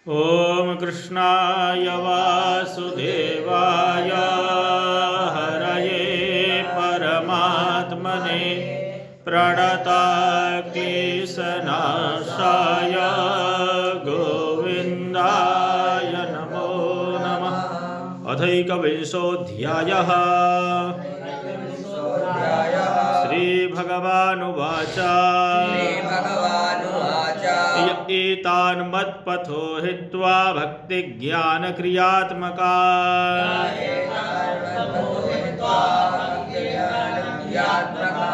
ॐ कृष्णाय वासुदेवाय हरये परमात्मने प्रणतक्लेशनाशाय गोविन्दाय नमो नमः। अथैकविंशोऽध्यायः। श्रीभगवानुवाच एतान् मत्पथो हित्वा भक्तिज्ञानक्रियात्मका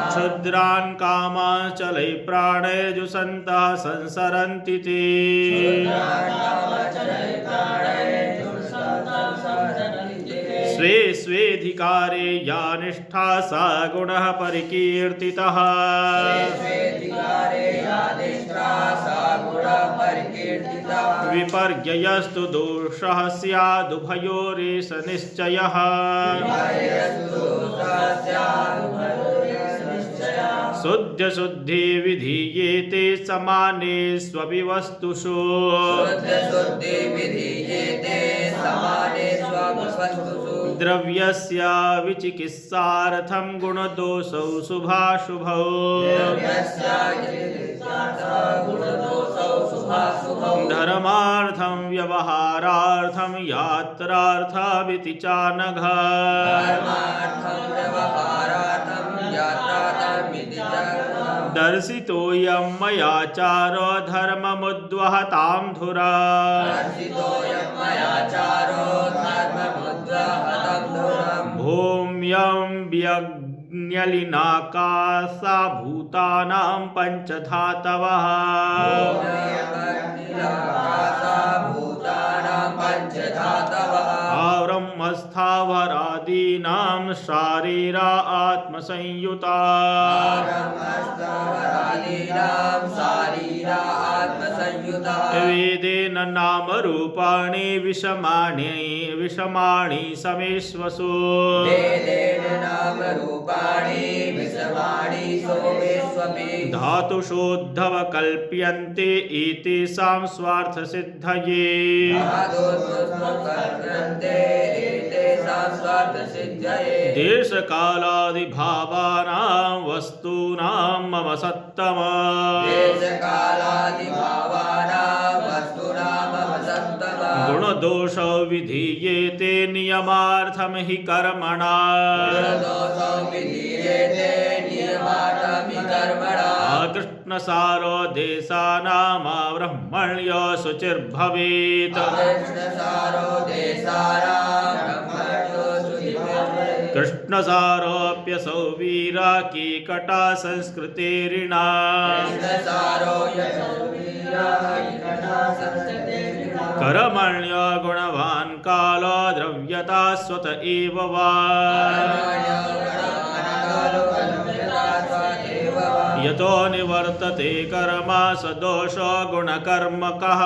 क्षुद्रान् कामाचलैः प्राणैर्जुषन्तः संसरन्ति ते। स्वे स्वेधिकारे या निष्ठा सा गुणः परिकीर्तितः। विपर्ययस्तु दोषः स्यादुभयोरेष निश्चयः। शुद्धशुद्धि विधीयेते समाने स्वविवस्तुषु। द्रव्यस्य विचिकित्सार्थं गुणदोषौ शुभाशुभौ। धर्मार्थं व्यवहारार्थं यात्रार्थमिति चानघ। दर्शितोऽयं मयाचारो धर्ममुद्वहतां धुरा। भूम्यं व्यज्ञलिनाकाशा भूतानां पञ्चधातवः। ब्रह्मस्थावरादीनां शारीरा आत्मसंयुता। वेदेन नामरूपाणि विषमाणि समेष्वसु। धातुषोद्धव कल्प्यन्ते एतेषां स्वार्थसिद्धये। देशकालादिभावानां वस्तूनां मम सत्तमा। गुणदोषो विधीयेते नियमार्थं हि कर्मणा। कृष्णसारो देशानां ब्रह्मण्यो शुचिर्भवेत्। कृष्णसारोऽप्यसौ वीरा कीकटा संस्कृतेरिणा। कर्मण्यो गुणवान् कालो द्रव्यता स्वत एव वा। यतो निवर्तते कर्म स दोषो गुणकर्मकः।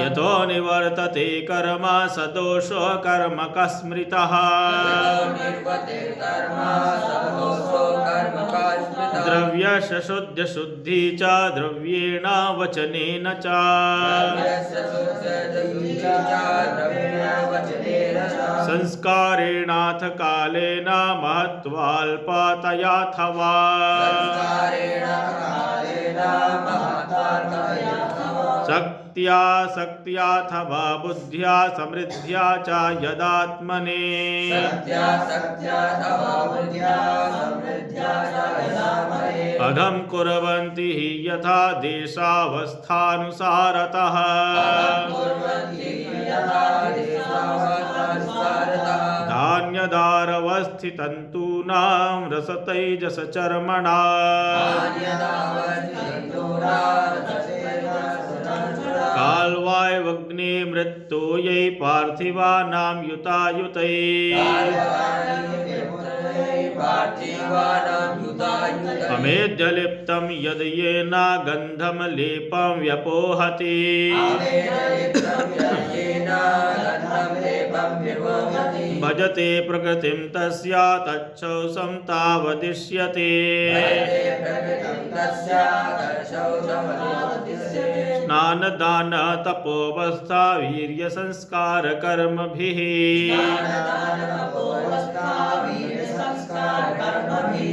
यतो निवर्तते कर्म स दोषो कर्मकः स्मृतः। द्रव्यस्य शुद्धि च द्रव्येण वचनेन च। संस्कारेणाथ कालेन महत्त्वाल्पतयाथवा। शक्त्याथवा बुद्ध्या समृद्ध्या च यदात्मने। अघं कुर्वन्ति हि यथा देशावस्थानुसारतः। धान्यदारवस्थितन्तूनां रसतैजसचर्मणा। काल्वायवग्ने मृत्योयै पार्थिवानां युतायुतै। अमेध्यलिप्तं यद् येन गन्धं लेपं व्यपोहति। भजते प्रकृतिं तस्या तच्छौषं तावदिष्यते। स्नान दान तपोवस्था वीर्य संस्कार कर्मभिः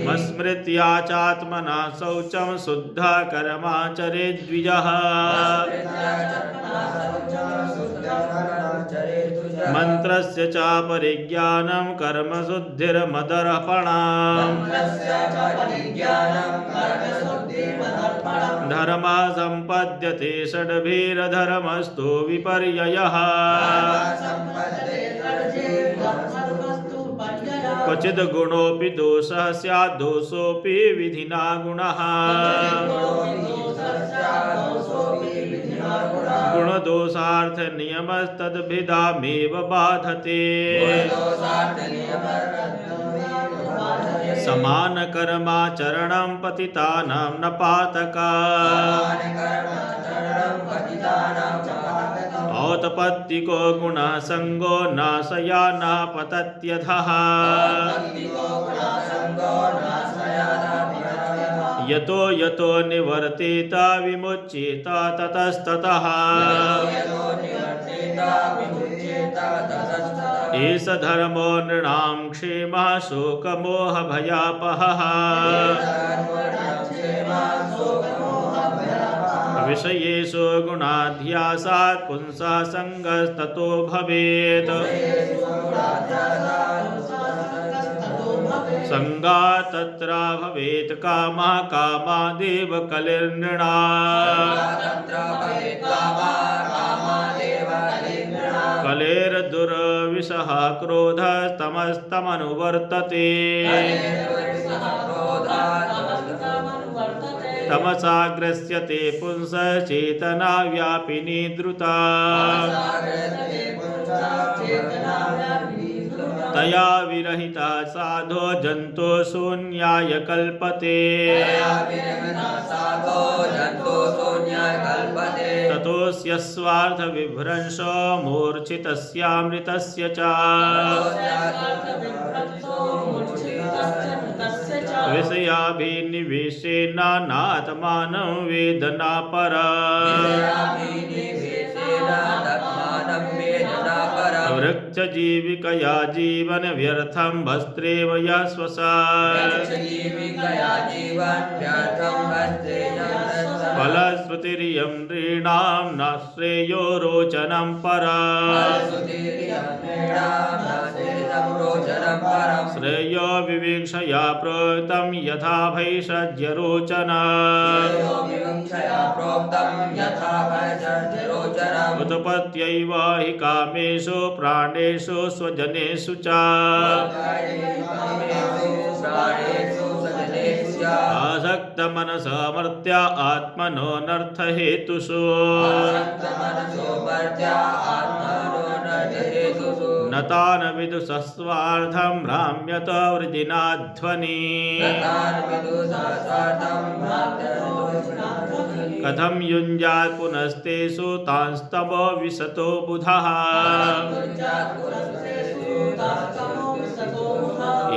मस्मृत्या चात्मना शौचं शुद्धा कर्माचरेत् द्विजः मंत्रस्य च परिज्ञानं कर्मशुद्धिर्मदर्पणम् धर्मः सम्पद्यते षड्भिर्धर्मस्तु विपर्ययः क्वचिद् गुणोऽपि दोषः स्यात् दोषोऽपि विधिना गुणः गुणदोषार्थ नियमस्तद्भिदामेव बाधते समान कर्माचरणं पतितानां न पातका औत्पत्तिको गुणः संगो नाशया न पतत्यधः यतो यतो निवर्तेत विमुच्येत ततस्ततः एष धर्मो नृणां क्षेमः शोकमोहभयापहः विषयेषु गुणाध्यासात् पुंसः सङ्गस्ततो भवेत् संगात् तत्र भवेत् कामः कामादेव कलिर्नृणाम् कलेर्दुर्विषः क्रोधस्तमस्तमनुवर्तते तमसाग्रस्यते पुंसः चेतना व्यापिनी द्रुता तया विरहिता साधो जंतो शून्याय कल्पते ततोऽस्य स्वार्थ विभ्रंशो मूर्छितस्यामृतस्य च विषयाभिनिवेशेन नात्मानं वेदना परा वृक्षजीविकया जीवन व्यर्थं भस्त्रेव यस्वसा फलश्रुतिरियं नृणां न श्रेयो रोचनं परा श्रेयो विवीक्षया प्रोक्तं यथा भैषज्यरोचना उत्पत्त्यैव हि कामेषु प्राणेषु स्वजनेषु च आसक्तमनसमर्त्य आत्मनोऽनर्थहेतुषु न तान् विदुषस्वार्थं भ्राम्यत वृजिनाध्वनि कथं युञ्जात् पुनस्तेषु तांस्तमो विशतो बुधः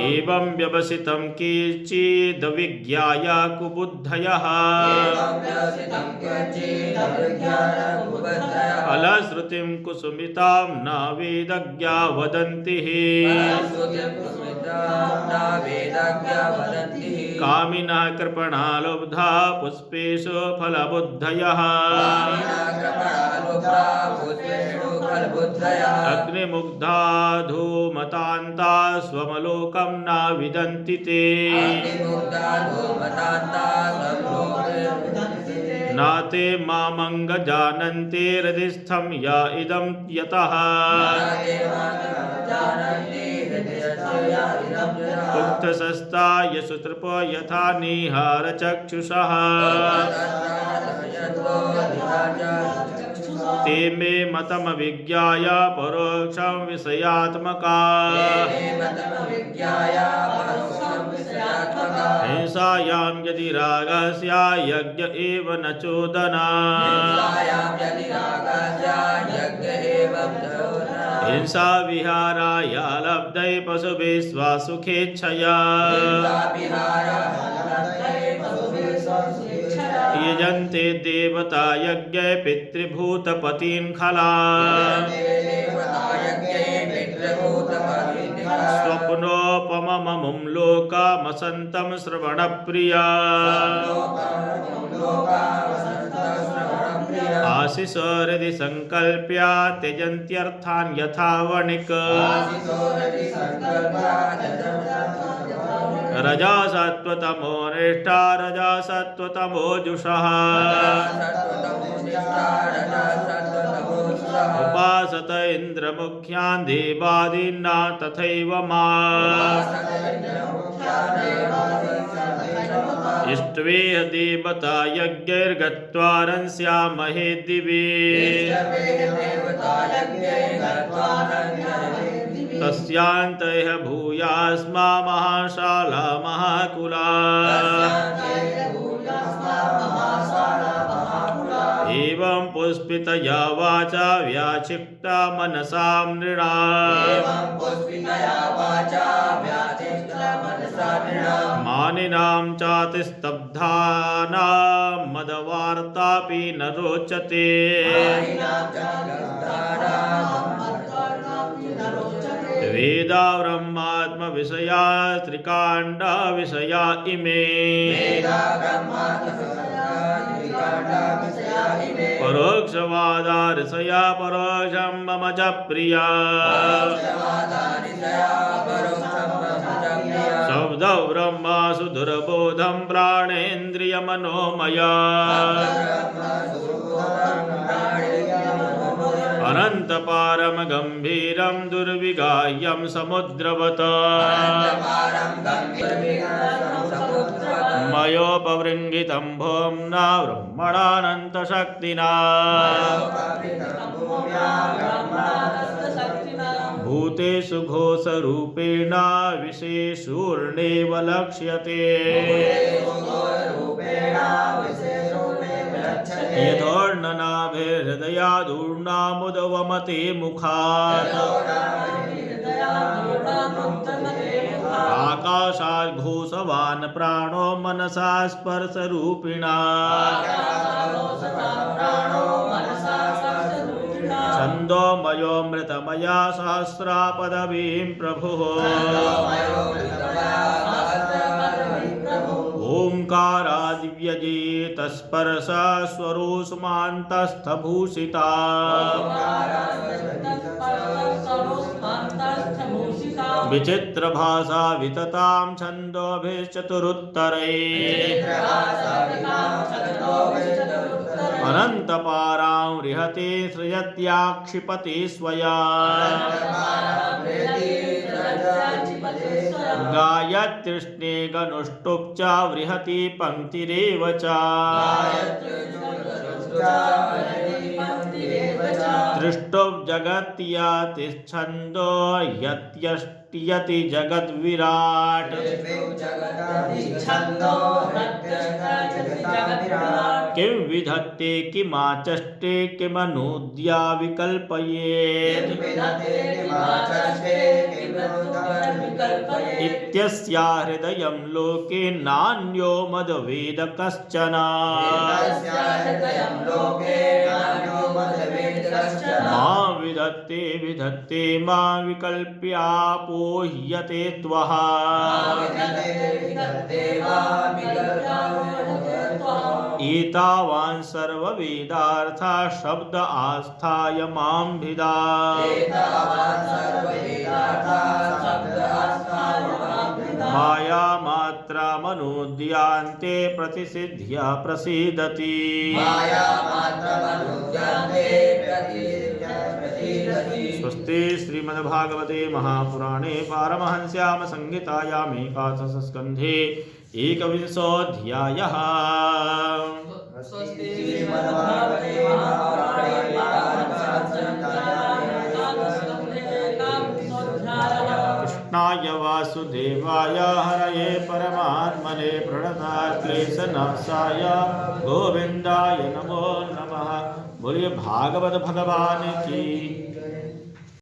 एवं व्यवसितं केचिदविज्ञाय कुबुद्धयः फलश्रुतिं कुसुमितां न वेदज्ञा वदन्ति कामिनः कृपणा लुब्धा पुष्पेषु फलबुद्धयः अग्निमुग्धा धूमतान्ता स्वमलोकं न विदन्ति ते न ते मामङ्ग जानन्ते हृदिस्थं य इदं यतः उक्तशस्ता यशुतृप यथा निहारचक्षुषः ते मे मतमविज्ञाय परोक्षं विषयात्मका हिंसायां यदि रागः स्यात् यज्ञ एव न चोदना हिंसा विहाराय लब्धै पशुभिः स्वसुखेच्छया यजन्ते देवता यज्ञे पितृभूतपतीन् खला स्वप्नोपमममुं लोकामसन्तं श्रवणप्रिया आशिषो हृदि संकल्प्य त्यजन्त्यर्थान् यथा वणिक रजा सत्त्वतमो निष्ठा रजा सत्त्वतमोजुषः उपासत इन्द्रमुख्यान् देवादीन्ना तथैव मा इष्ट्वेह देवता यज्ञैर्गत्वा रंस्यामहे दिवि तस्यान्तः भूयास्मा महाशाला महाकुला एवं पुष्पितया वाचा व्याचिक्ता मनसां नृणाम् मानिनां चातिस्तब्धानां मदवार्तापि न रोचते वेदा ब्रह्मात्मविषया त्रिकाण्डा विषया इमे परोक्षवादा ऋषया परोक्षं मम च प्रिया शब्दो ब्रह्मासु दुर्बोधं प्राणेन्द्रियमनोमया अनन्तपारं गम्भीरं दुर्विगाह्यं समुद्रवत् मयोपवृङ्गितं भोम्ना ब्रह्मणानन्तशक्तिना भूतेषु घोषरूपेण विशेषूर्णेव लक्ष्यते यथोर्णनाभिहृदयादूर्णामुदवमते मुखात् आकाशात् घोषवान् प्राणो मनसा स्पर्शरूपिणा छन्दोमयोऽमृतमया सहस्रा पदवीं प्रभुः ओंकारादिव्यजितस्पर्शा स्वरोष्मान्तस्थभूषिता विचित्रभाषा विततां छन्दोभिश्चतुरुत्तरैः अनन्तपारां रिहते सृजत्या क्षिपति स्वया गायत्र्युष्णे गनुष्टुप् च वृहति पङ्क्तिरेव च दृष्टुप् जगत्यातिच्छन्दो यत्यष्टयति जगद्विराट् किं विधत्ते किमाचष्टे किमनूद्या विकल्पयेत् इत्यस्या हृदयं लोके नान्यो मदवेद कश्चन मा विधत्ते विधत्ते मा विकल्प्यापोह्यते त्वः एतावान् सर्ववेदार्था शब्द आस्थाय मां भिदा माया मात्रा मनोद्यान्ते प्रतिसिद्ध्या प्रसीदति स्वस्ति श्रीमद्भागवते महापुराणे पारमहंस्यां संहितायाम् एकादशस्कन्धे एकविंशोऽध्यायः। कृष्णाय वासुदेवाय हरये परमात्मने प्रणताक्लेशनाशाय गोविन्दाय नमो नमः। बोलिए भागवत भगवान की।